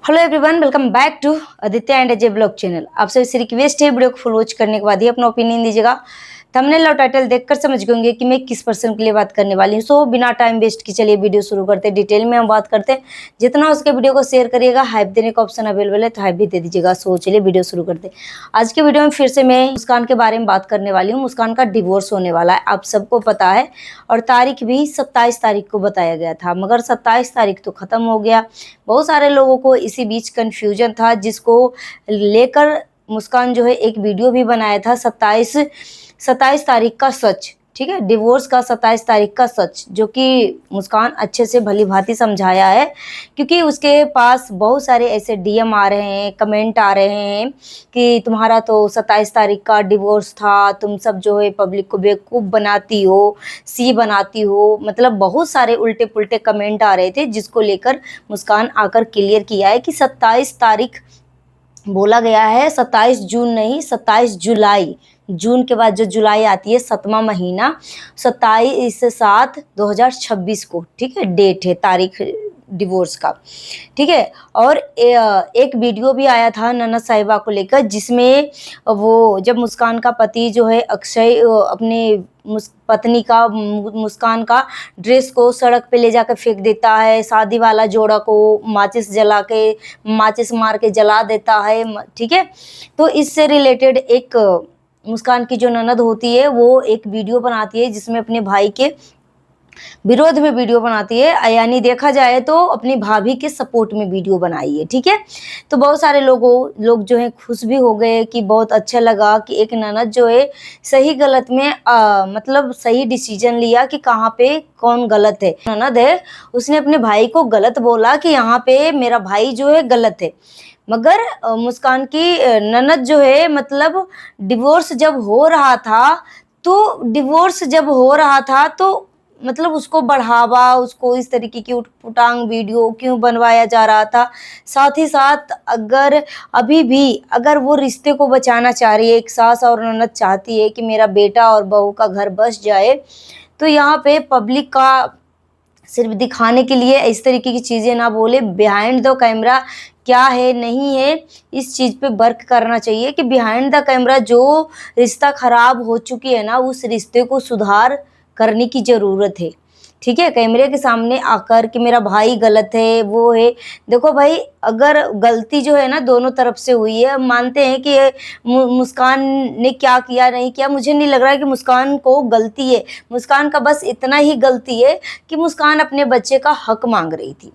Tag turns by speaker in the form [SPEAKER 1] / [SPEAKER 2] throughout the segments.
[SPEAKER 1] Hello everyone, welcome back to Aditya and Ajay blog channel. आप सभी से रिक्वेस्ट है वीडियो को फुल वॉच करने के बाद ही अपना ओपिनियन दीजिएगा। थंबनेल और टाइटल देखकर समझ गए होंगे कि मैं किस पर्सन के लिए बात करने वाली हूँ। सो बिना टाइम वेस्ट की चलिए वीडियो शुरू करते हैं। डिटेल में हम बात करते हैं। जितना उसके वीडियो को शेयर करिएगा, हाइप देने का ऑप्शन अवेलेबल है तो हाइप भी दे दीजिएगा। सो चलिए वीडियो शुरू करते हैं। आज के वीडियो में फिर से मैं मुस्कान के बारे में बात करने वाली हूँ। मुस्कान का डिवोर्स होने वाला है, आप सबको पता है, और तारीख भी 27 तारीख को बताया गया था, मगर 27 तारीख तो खत्म हो गया। बहुत सारे लोगों को इसी बीच कंफ्यूजन था, जिसको लेकर मुस्कान जो है एक वीडियो भी बनाया था। 27 तारीख का सच, ठीक है, डिवोर्स का 27 तारीख का सच, जो कि मुस्कान अच्छे से भली भांति समझाया है। क्योंकि उसके पास बहुत सारे ऐसे डीएम आ रहे हैं, कमेंट आ रहे हैं कि तुम्हारा तो 27 तारीख का डिवोर्स था, तुम सब जो है पब्लिक को बेवकूफ़ बनाती हो, सी बनाती हो, मतलब बहुत सारे उल्टे पुल्टे कमेंट आ रहे थे, जिसको लेकर मुस्कान आकर क्लियर किया है कि 27 तारीख बोला गया है, 27 जून नहीं, 27 जुलाई। जून के बाद जो जुलाई आती है, 7वां महीना, 27/7/2026 को, ठीक है, डेट है, तारीख डिवोर्स का, ठीक है। और एक वीडियो भी आया था ननद साहिबा को लेकर, जिसमें वो जब मुस्कान का पति जो है अक्षय अपने पत्नी का, मुस्कान का ड्रेस को सड़क पे ले जाकर फेंक देता है, शादी वाला जोड़ा को माचिस मार के जला देता है, ठीक है। तो इससे रिलेटेड एक मुस्कान की जो ननद होती है वो एक वीडियो बनाती है, जिसमें अपने भाई के विरोध में वीडियो बनाती है, यानी देखा जाए तो अपनी भाभी के सपोर्ट में वीडियो बनाई है, ठीक है। तो बहुत सारे लोग जो है खुश भी हो गए कि बहुत अच्छा लगा कि एक ननद जो है सही गलत में मतलब सही डिसीजन लिया कि कहाँ पे कौन गलत है। ननद है, उसने अपने भाई को गलत बोला कि यहाँ पे मेरा भाई जो है गलत है, मगर मुस्कान की ननद जो है, मतलब डिवोर्स जब हो रहा था तो मतलब उसको बढ़ावा, उसको इस तरीके की उटपटांग वीडियो क्यों बनवाया जा रहा था। साथ ही साथ अभी भी अगर वो रिश्ते को बचाना चाह रही है, एक सास और ननद चाहती है कि मेरा बेटा और बहू का घर बस जाए, तो यहाँ पे पब्लिक का सिर्फ दिखाने के लिए इस तरीके की चीज़ें ना बोले। बिहाइंड द कैमरा क्या है नहीं है, इस चीज़ पे वर्क करना चाहिए कि बिहाइंड द कैमरा जो रिश्ता खराब हो चुकी है ना, उस रिश्ते को सुधार करने की ज़रूरत है, ठीक है। कैमरे के सामने आकर कि मेरा भाई गलत है, वो है, देखो भाई, अगर गलती जो है ना दोनों तरफ से हुई है, हम मानते हैं कि मुस्कान ने क्या किया नहीं किया, मुझे नहीं लग रहा है कि मुस्कान को गलती है। मुस्कान का बस इतना ही गलती है कि मुस्कान अपने बच्चे का हक मांग रही थी।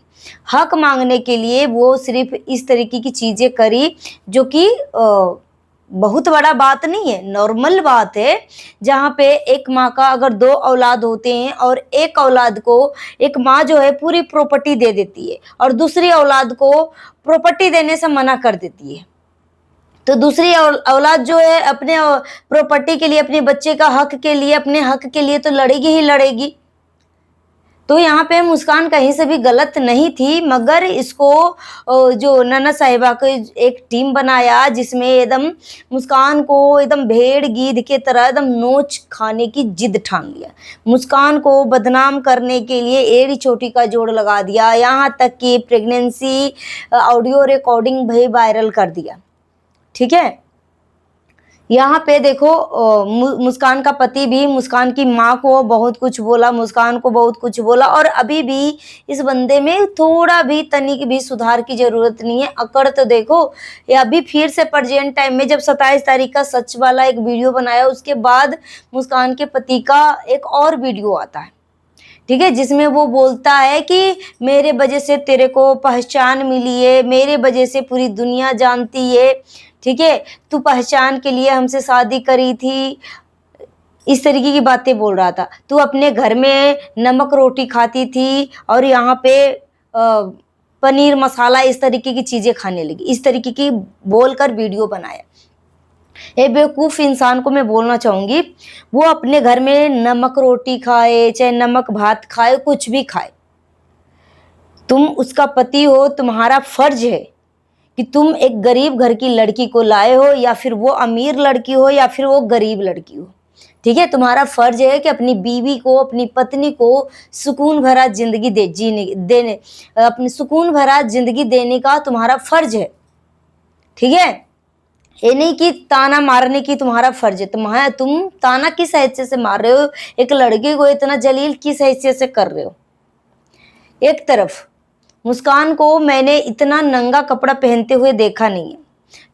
[SPEAKER 1] हक मांगने के लिए वो सिर्फ इस तरीके की चीज़ें करी, जो कि बहुत बड़ा बात नहीं है, नॉर्मल बात है। जहाँ पे एक माँ का अगर 2 औलाद होते हैं और एक औलाद को एक माँ जो है पूरी प्रॉपर्टी दे देती है और दूसरी औलाद को प्रॉपर्टी देने से मना कर देती है, तो दूसरी औलाद जो है अपने प्रॉपर्टी के लिए, अपने बच्चे का हक के लिए, अपने हक के लिए तो लड़ेगी ही लड़ेगी। तो यहाँ पे मुस्कान कहीं से भी गलत नहीं थी, मगर इसको जो ननद साहिबा को एक टीम बनाया, जिसमें एकदम मुस्कान को एकदम भेड़ गीध के तरह एकदम नोच खाने की जिद ठान लिया। मुस्कान को बदनाम करने के लिए एड़ी चोटी का जोड़ लगा दिया, यहाँ तक कि प्रेगनेंसी ऑडियो रिकॉर्डिंग भी वायरल कर दिया, ठीक है। यहाँ पे देखो मुस्कान का पति भी मुस्कान की माँ को बहुत कुछ बोला, मुस्कान को बहुत कुछ बोला, और अभी भी इस बंदे में थोड़ा भी तनिक भी सुधार की ज़रूरत नहीं है। अकड़ तो देखो, ये अभी फिर से प्रेजेंट टाइम में जब 27 तारीख का सच वाला एक वीडियो बनाया, उसके बाद मुस्कान के पति का एक और वीडियो आता है, ठीक है, जिसमें वो बोलता है कि मेरे वजह से तेरे को पहचान मिली है, मेरे वजह से पूरी दुनिया जानती है, ठीक है, तू पहचान के लिए हमसे शादी करी थी, इस तरीके की बातें बोल रहा था। तू अपने घर में नमक रोटी खाती थी और यहाँ पे पनीर मसाला इस तरीके की चीज़ें खाने लगी, इस तरीके की बोलकर वीडियो बनाया। ये बेवकूफ़ इंसान को मैं बोलना चाहूँगी, वो अपने घर में नमक रोटी खाए, चाहे नमक भात खाए, कुछ भी खाए, तुम उसका पति हो, तुम्हारा फर्ज है कि तुम एक गरीब घर की लड़की को लाए हो, या फिर वो अमीर लड़की हो या फिर वो गरीब लड़की हो, ठीक है, तुम्हारा फर्ज है कि अपनी बीवी को, अपनी पत्नी को सुकून भरा जिंदगी देने, अपनी सुकून भरा जिंदगी देने का तुम्हारा फर्ज है। ठीक है, ये नहीं कि ताना मारने की तुम्हारा फर्ज है। तुम ताना किस हैसियत से मार रहे हो, एक लड़की को इतना जलील किस हैसियत से कर रहे हो। एक तरफ मुस्कान को मैंने इतना नंगा कपड़ा पहनते हुए देखा नहीं है।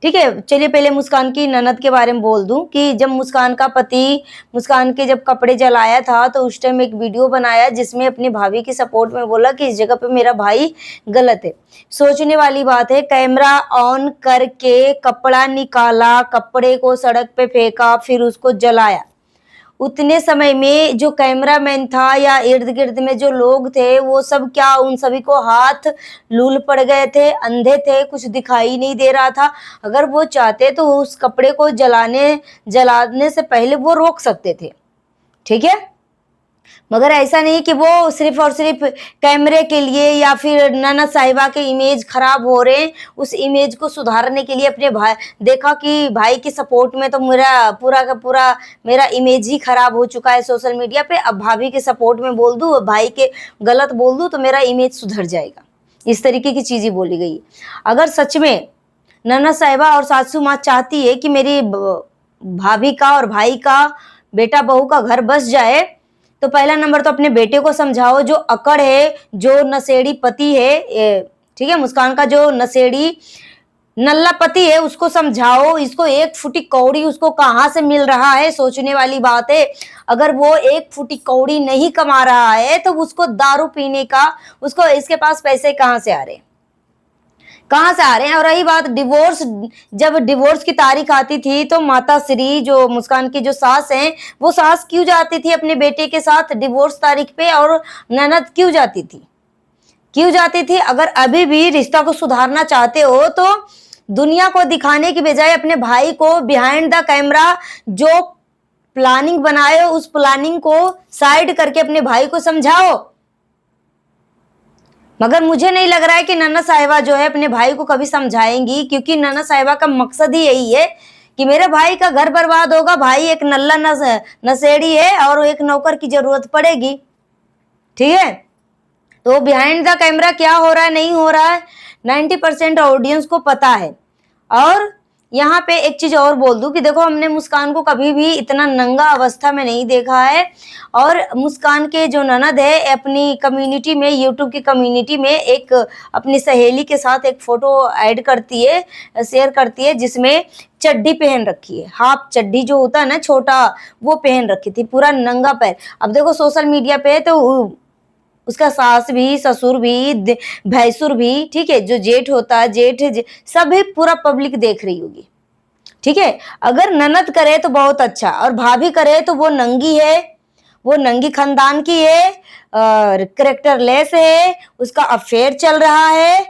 [SPEAKER 1] ठीक है, चलिए पहले मुस्कान की ननद के बारे में बोल दूं कि जब मुस्कान का पति मुस्कान के जब कपड़े जलाया था तो उस टाइम एक वीडियो बनाया जिसमें अपनी भाभी की सपोर्ट में बोला कि इस जगह पे मेरा भाई गलत है। सोचने वाली बात है, कैमरा ऑन करके कपड़ा निकाला, कपड़े को सड़क पे फेंका, फिर उसको जलाया। उतने समय में जो कैमरामैन था या इर्द गिर्द में जो लोग थे वो सब क्या, उन सभी को हाथ लूल पड़ गए थे, अंधे थे, कुछ दिखाई नहीं दे रहा था। अगर वो चाहते तो उस कपड़े को जलाने से पहले वो रोक सकते थे। ठीक है, मगर ऐसा नहीं कि वो सिर्फ और सिर्फ कैमरे के लिए या फिर ननद साहिबा के इमेज खराब हो रहे हैं, उस इमेज को सुधारने के लिए अपने भाई, देखा कि भाई की सपोर्ट में तो मेरा पूरा का पूरा मेरा इमेज ही खराब हो चुका है सोशल मीडिया पे, अब भाभी के सपोर्ट में बोल दूं, भाई के गलत बोल दूं तो मेरा इमेज सुधर जाएगा। इस तरीके की चीजें बोली गई। अगर सच में ननद साहिबा और सासू माँ चाहती है कि मेरी भाभी का और भाई का, बेटा बहू का घर बस जाए, तो पहला नंबर तो अपने बेटे को समझाओ, जो अकड़ है, जो नशेड़ी पति है, ठीक है, मुस्कान का जो नशेड़ी नल्ला पति है उसको समझाओ। इसको एक फुटी कौड़ी उसको कहाँ से मिल रहा है, सोचने वाली बात है। अगर वो एक फुटी कौड़ी नहीं कमा रहा है तो उसको दारू पीने का, उसको इसके पास पैसे कहाँ से आ रहे हैं, कहाँ से आ रहे हैं। और रही बात डिवोर्स, जब डिवोर्स की तारीख आती थी तो माता श्री जो मुस्कान की जो सास हैं, वो सास क्यों जाती थी अपने बेटे के साथ डिवोर्स तारीख पे, और ननद क्यों जाती थी, क्यों जाती थी। अगर अभी भी रिश्ता को सुधारना चाहते हो तो दुनिया को दिखाने की बजाय अपने भाई को बिहाइंड द कैमरा जो प्लानिंग बनाए हो उस प्लानिंग को साइड करके अपने भाई को समझाओ। मगर मुझे नहीं लग रहा है कि नन्ना साहिबा जो है अपने भाई को कभी समझाएंगी, क्योंकि नन्ना साहिबा का मकसद ही यही है कि मेरे भाई का घर बर्बाद होगा, भाई एक नल्ला नशेड़ी है और एक नौकर की जरूरत पड़ेगी। ठीक है, तो बिहाइंड द कैमरा क्या हो रहा है, नहीं हो रहा है, 90% ऑडियंस को पता है। और यहाँ पे एक चीज और बोल दूं कि देखो, हमने मुस्कान को कभी भी इतना नंगा अवस्था में नहीं देखा है। और मुस्कान के जो ननद है अपनी कम्युनिटी में, यूट्यूब की कम्युनिटी में एक अपनी सहेली के साथ एक फोटो ऐड करती है, शेयर करती है, जिसमें चड्डी पहन रखी है, हाफ चड्डी जो होता है ना छोटा, वो पहन रखी थी, पूरा नंगा पैर। अब देखो सोशल मीडिया पे तो उसका सास भी, ससुर भी, भैंसुर भी, ठीक है, जो जेठ होता है, जेठ सभी पूरा पब्लिक देख रही होगी। ठीक है, अगर ननद करे तो बहुत अच्छा, और भाभी करे तो वो नंगी है, वो नंगी खानदान की है, कैरेक्टर लेस है, उसका अफेयर चल रहा है।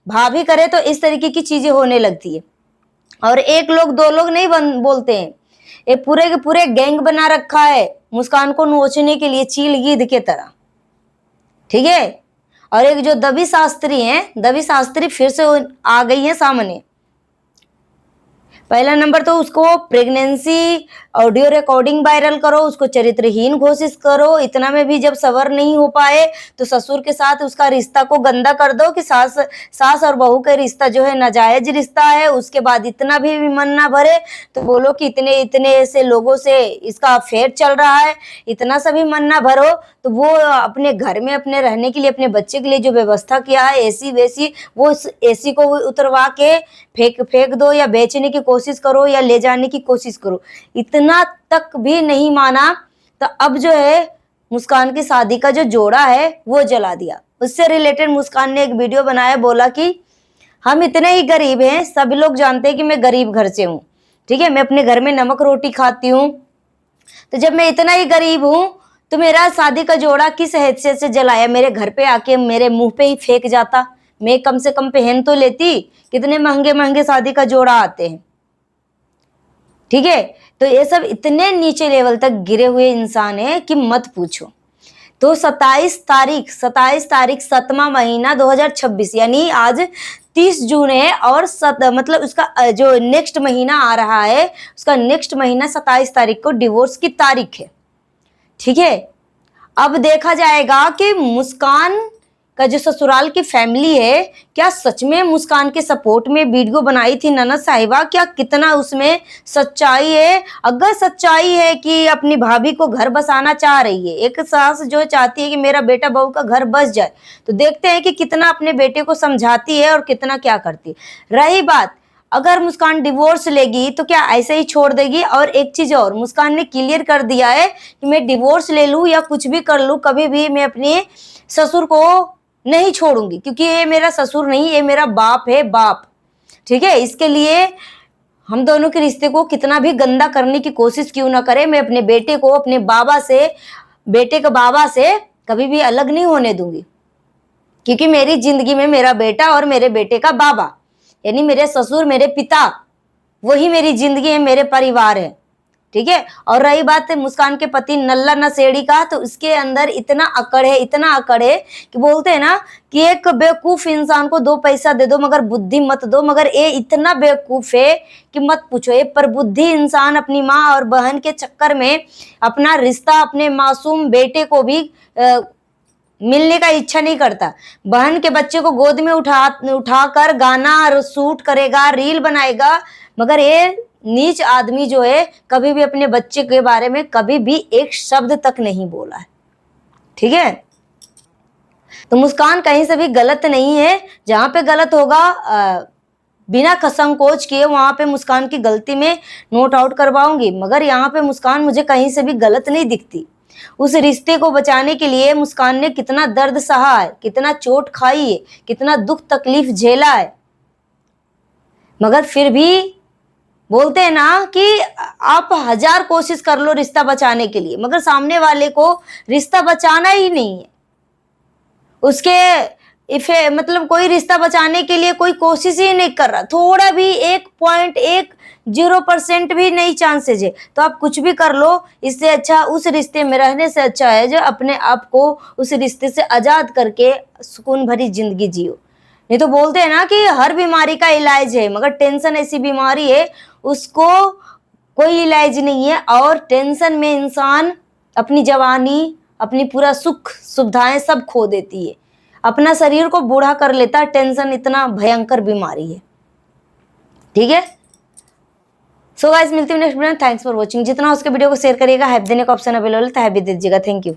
[SPEAKER 1] भाभी करे तो इस तरीके की चीजें होने लगती है। और एक लोग दो लोग नहीं बोलते हैं, ये पूरे के पूरे गैंग बना रखा है मुस्कान को नोचने के लिए, चील गिद्ध के तरह। ठीक है, और एक जो दबी शास्त्री हैं, दबी शास्त्री फिर से आ गई है सामने। पहला नंबर तो उसको प्रेगनेंसी ऑडियो रिकॉर्डिंग वायरल करो, उसको चरित्रहीन घोषित करो। इतना में भी जब सबर नहीं हो पाए तो ससुर के साथ उसका रिश्ता को गंदा कर दो कि सास और बहू का रिश्ता जो है नाजायज रिश्ता है। उसके बाद इतना भी मन ना भरे तो बोलो कि इतने इतने ऐसे लोगों से इसका अफेयर चल रहा है। इतना सा भी मन ना भरो तो वो अपने घर में अपने रहने के लिए, अपने बच्चे के लिए जो व्यवस्था किया है एसी वैसी, वो एसी को उतरवा के फेंक दो या बेचने की कोशिश करो या ले जाने की कोशिश करो। इतना तक भी नहीं माना तो अब जो है मुस्कान की शादी का जो जोड़ा है वो जला दिया। उससे रिलेटेड मुस्कान ने एक वीडियो बनाया, बोला कि हम इतने ही गरीब हैं, सभी लोग जानते हैं कि मैं गरीब घर से हूँ, ठीक है, मैं अपने घर में नमक रोटी खाती हूँ, तो जब मैं इतना ही गरीब हूँ तो मेरा शादी का जोड़ा किस हैसियत से जलाया, मेरे घर पे आके मेरे मुंह पे ही फेंक जाता, मैं कम से कम पहन तो लेती। कितने महंगे महंगे शादी का जोड़ा आते हैं। ठीक है, तो ये सब इतने नीचे लेवल तक गिरे हुए इंसान है कि मत पूछो। तो 27 तारीख 7वां महीना 2026, यानी आज 30 जून है और मतलब उसका जो नेक्स्ट महीना आ रहा है, उसका नेक्स्ट महीना 27 तारीख को डिवोर्स की तारीख है। ठीक है, अब देखा जाएगा कि मुस्कान का जो ससुराल की फैमिली है, क्या सच में मुस्कान के सपोर्ट में वीडियो बनाई थी ननद साहिबा, क्या कितना उसमें सच्चाई है। अगर सच्चाई है कि अपनी भाभी को घर बसाना चाह रही है, एक सास जो चाहती है कि मेरा बेटा बहू का घर बस जाए, तो देखते हैं कि कितना अपने बेटे को समझाती है और कितना क्या करती है। रही बात, अगर मुस्कान डिवोर्स लेगी तो क्या ऐसे ही छोड़ देगी। और एक चीज और, मुस्कान ने क्लियर कर दिया है कि मैं डिवोर्स ले लूं या कुछ भी कर लूं, कभी भी मैं अपने ससुर को नहीं छोड़ूंगी, क्योंकि ये मेरा ससुर नहीं, ये मेरा बाप है, बाप। ठीक है, इसके लिए हम दोनों के रिश्ते को कितना भी गंदा करने की कोशिश क्यों ना करे, मैं अपने बेटे को अपने बाबा से, बेटे के बाबा से कभी भी अलग नहीं होने दूंगी, क्योंकि मेरी जिंदगी में मेरा बेटा और मेरे बेटे का बाबा, यानी मेरे ससुर, मेरे पिता, वही मेरी जिंदगी है, मेरे परिवार है। ठीक है, और रही बात मुस्कान के पति नल्ला नशेड़ी का, तो उसके अंदर इतना अकड़ है, इतना अकड़ है कि बोलते हैं ना कि एक बेवकूफ इंसान को 2 पैसा दे दो मगर बुद्धि मत दो, मगर ये इतना बेवकूफ है कि मत पूछो। ये प्रबुद्धि इंसान अपनी माँ और बहन के चक्कर में अपना रिश्ता, अपने मासूम बेटे को भी मिलने का इच्छा नहीं करता। बहन के बच्चे को गोद में उठाकर गाना शूट करेगा, रील बनाएगा, मगर ये नीच आदमी जो है कभी भी अपने बच्चे के बारे में कभी भी एक शब्द तक नहीं बोला है। ठीक है, तो मुस्कान कहीं से भी गलत नहीं है। जहां पे गलत होगा बिना संकोच किए वहां पे मुस्कान की गलती में नोट आउट करवाऊंगी, मगर यहाँ पे मुस्कान मुझे कहीं से भी गलत नहीं दिखती। उस रिश्ते को बचाने के लिए मुस्कान ने कितना दर्द सहा है, कितना चोट खाई है, कितना दुख तकलीफ झेला है, मगर फिर भी बोलते हैं ना कि आप 1000 कोशिश कर लो रिश्ता बचाने के लिए, मगर सामने वाले को रिश्ता बचाना ही नहीं है। उसके मतलब कोई रिश्ता बचाने के लिए कोई कोशिश ही नहीं कर रहा, थोड़ा भी 1.10% भी नहीं चांसेज है, तो आप कुछ भी कर लो। इससे अच्छा उस रिश्ते में रहने से अच्छा है जो अपने आप को उस रिश्ते से आजाद करके सुकून भरी जिंदगी जियो। नहीं तो बोलते हैं ना कि हर बीमारी का इलाज है, मगर टेंशन ऐसी बीमारी है उसको कोई इलाज नहीं है। और टेंशन में इंसान अपनी जवानी, अपनी पूरा सुख सुविधाएं सब खो देती है, अपना शरीर को बूढ़ा कर लेता है। टेंशन इतना भयंकर बीमारी है। ठीक है, सो गाइस मिलती हूँ नेक्स्ट वीडियो में। Thanks for watching. जितना उसके वीडियो को शेयर करिएगा, हैव देने का ऑप्शन अवेलेबल था, हैव दे दीजिएगा। Thank you.